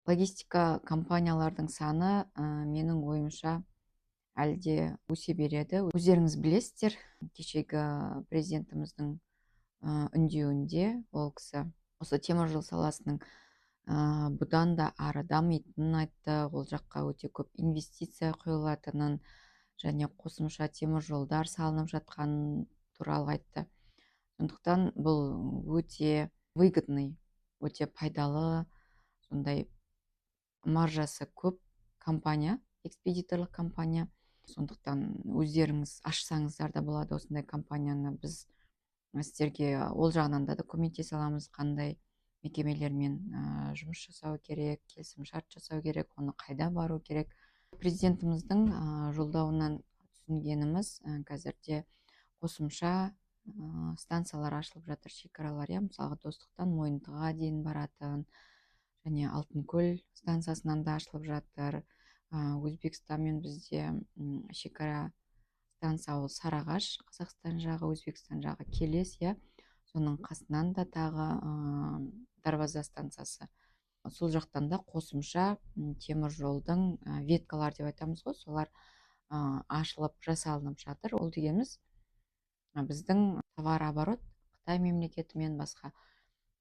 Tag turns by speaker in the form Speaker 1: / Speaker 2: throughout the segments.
Speaker 1: Логистика компаниялардың саны менің ойымша әлде өсе береді. Өздеріңіз білесіздер, кешегі президентіміздің үндеуінде ол кісі осы теміржол саласының бұдан да ары дамитынын айтты. Ол жаққа өте көп инвестиция құйылатынын және қосымша теміржолдар салынып жатқанын туралы айтты. Сондықтан бұл өте выгодный, өте пайдалы, сондай маржасы көп компания, экспедиторлық компания. Сондықтан өздеріңіз ашсаңыздар да болады осындай компанияны. Біз сіздерге ол жағынан да көмектесе аламыз, қандай мекемелермен жұмыс жасау керек, келісім шарт жасау керек, оны қайда бару керек. Президентіміздің жолдауынан түсінгеніміз, қазірде қосымша станциялар ашылып жатыр, шекаралар, мысалға Достықтан Мойынтыға дейін баратын, және Алтынкөл станциясынан да ашылып жатыр. Өзбекстанмен бізде шекара станция, ол Сарыағаш, Қазақстан жағы, Өзбекстан жағы келес, соның қасынан да тағы Дарваза станциясы. Сол жақтан да қосымша темір жолдың веткалар деп айтамыз ғой, солар ашылып жасалынып жатыр. Ол дегеніміз біздің товар оборот Қытай мемлекетімен басқа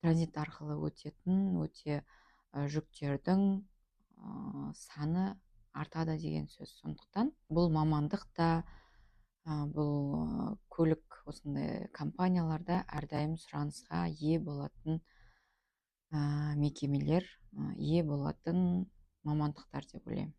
Speaker 1: транзит арқылы өтетін өте жүктердің саны артады деген сөз. Сондықтан бұл мамандық та, бұл көлік осындай компанияларда әрдайым сұранысқа ие болатын мекемелер, ие болатын мамандықтар деп ойлаймын.